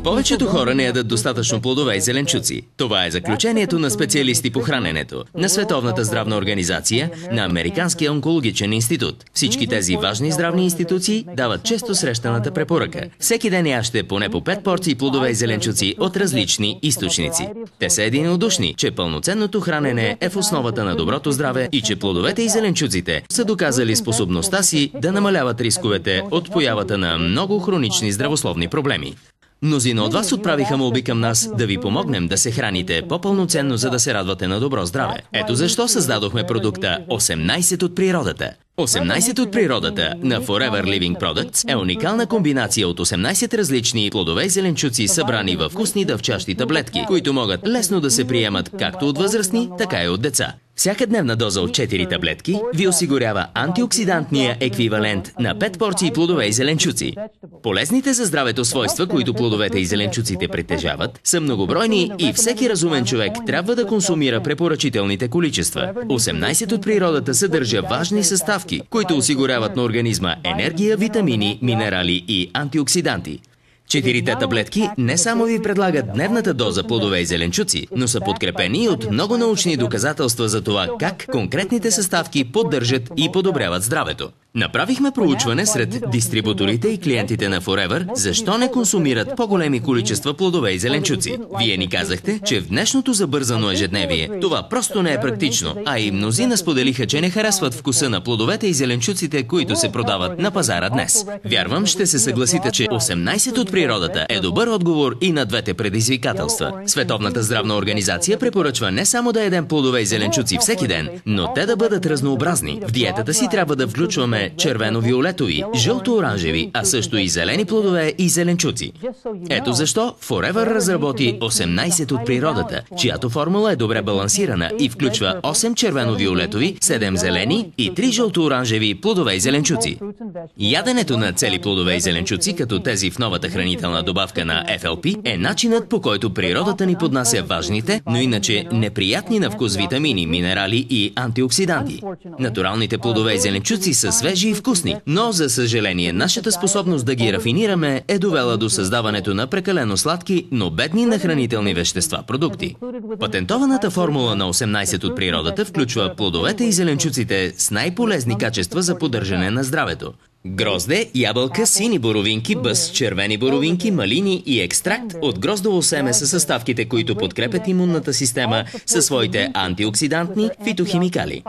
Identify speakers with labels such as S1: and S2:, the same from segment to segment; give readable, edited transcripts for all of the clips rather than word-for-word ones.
S1: Повечето хора не ядат достатъчно плодове и зеленчуци. Това е заключението на специалисти по храненето, на Световната здравна организация, на Американския онкологичен институт. Всички тези важни здравни институции дават често срещаната препоръка. Всеки ден яжте поне по 5 порции плодове и зеленчуци от различни източници. Те са единодушни, че пълноценното хранене е в основата на доброто здраве и че плодовете и зеленчуците са доказали способността си да намаляват рисковете от появата на много хронични здравословни проблеми. Мнозина от вас отправиха молби към нас да ви помогнем да се храните по-пълноценно, за да се радвате на добро здраве. Ето защо създадохме продукта 18 от природата. 18 от природата на Forever Living Products е уникална комбинация от 18 различни плодове и зеленчуци, събрани в вкусни дъвчащи таблетки, които могат лесно да се приемат както от възрастни, така и от деца. Всяка дневна доза от 4 таблетки ви осигурява антиоксидантния еквивалент на 5 порции плодове и зеленчуци. Полезните за здравето свойства, които плодовете и зеленчуците притежават, са многобройни и всеки разумен човек трябва да консумира препоръчителните количества. 18 от природата съдържа важни съставки, които осигуряват на организма енергия, витамини, минерали и антиоксиданти. 4-те таблетки не само ви предлагат дневната доза плодове и зеленчуци, но са подкрепени от много научни доказателства за това как конкретните съставки поддържат и подобряват здравето. Направихме проучване сред дистрибуторите и клиентите на Forever, защо не консумират по-големи количества плодове и зеленчуци. Вие ни казахте, че в днешното забързано ежедневие това просто не е практично, а и мнозина споделиха, че не харесват вкуса на плодовете и зеленчуците, които се продават на пазара днес. Вярвам, ще се съгласите, че 18 от природата е добър отговор и на двете предизвикателства. Световната здравна организация препоръчва не само да ядем плодове и зеленчуци всеки ден, но те да бъдат разнообразни. В диетата си трябва да включваме червено-виолетови, жълто-оранжеви, а също и зелени плодове и зеленчуци. Ето защо Forever разработи 18 от природата, чиято формула е добре балансирана и включва 8 червено-виолетови, 7 зелени и 3 жълто-оранжеви плодове и зеленчуци. Яденето на цели плодове и зеленчуци, като тези в новата хранителна добавка на FLP, е начинът, по който природата ни поднася важните, но иначе неприятни на вкус витамини, минерали и антиоксиданти. Натуралните плодове и зеленчуци са свежи и вкусни, но за съжаление нашата способност да ги рафинираме е довела до създаването на прекалено сладки, но бедни на хранителни вещества продукти. Патентованата формула на 18 от природата включва плодовете и зеленчуците с най-полезни качества за поддържане на здравето. Грозде, ябълка, сини боровинки, бъс, червени боровинки, малини и екстракт от гроздово семе са съставките, които подкрепят имунната система със своите антиоксидантни фитохимикали.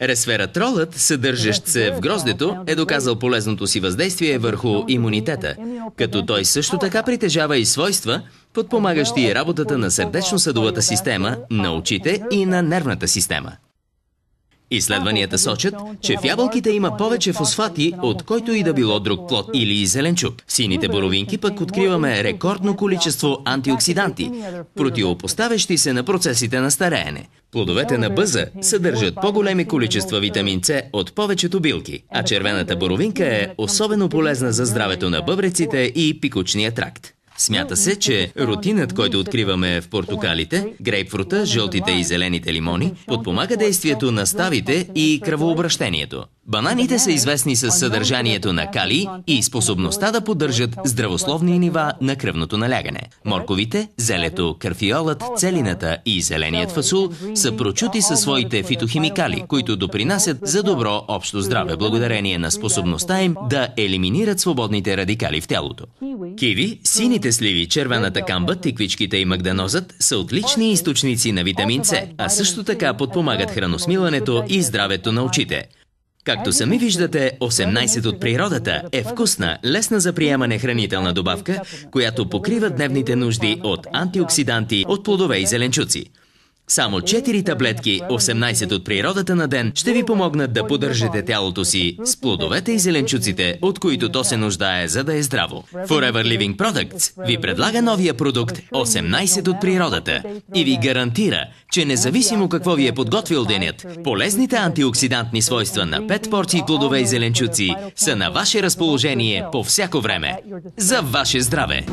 S1: Ресвератролът, съдържащ се в гроздето, е доказал полезното си въздействие върху имунитета, като той също така притежава и свойства, подпомагащи работата на сърдечно-съдовата система, на очите и на нервната система. Изследванията сочат, че в ябълките има повече фосфати, от който и да било друг плод или зеленчук. В сините боровинки пък откриваме рекордно количество антиоксиданти, противопоставящи се на процесите на стареене. Плодовете на бъза съдържат по-големи количества витамин С от повечето билки, а червената боровинка е особено полезна за здравето на бъбреците и пикочния тракт. Смята се, че рутинът, който откриваме в портокалите, грейпфрута, жълтите и зелените лимони, подпомага действието на ставите и кръвообращението. Бананите са известни със съдържанието на калий и способността да поддържат здравословни нива на кръвното налягане. Морковите, зелето, карфиолът, целината и зеленият фасул са прочути със своите фитохимикали, които допринасят за добро общо здраве, благодарение на способността им да елиминират свободните радикали в тялото. Киви, сините сливи, червената камба, тиквичките и магданозът са отлични източници на витамин С, а също така подпомагат храносмилането и здравето на очите. Както сами виждате, 18 от природата е вкусна, лесна за приемане хранителна добавка, която покрива дневните нужди от антиоксиданти от плодове и зеленчуци. Само 4 таблетки, 18 от природата на ден, ще ви помогнат да поддържате тялото си с плодовете и зеленчуците, от които то се нуждае, за да е здраво. Forever Living Products ви предлага новия продукт 18 от природата и ви гарантира, че независимо какво ви е подготвил денят, полезните антиоксидантни свойства на 5 порции плодове и зеленчуци са на ваше разположение по всяко време. За ваше здраве!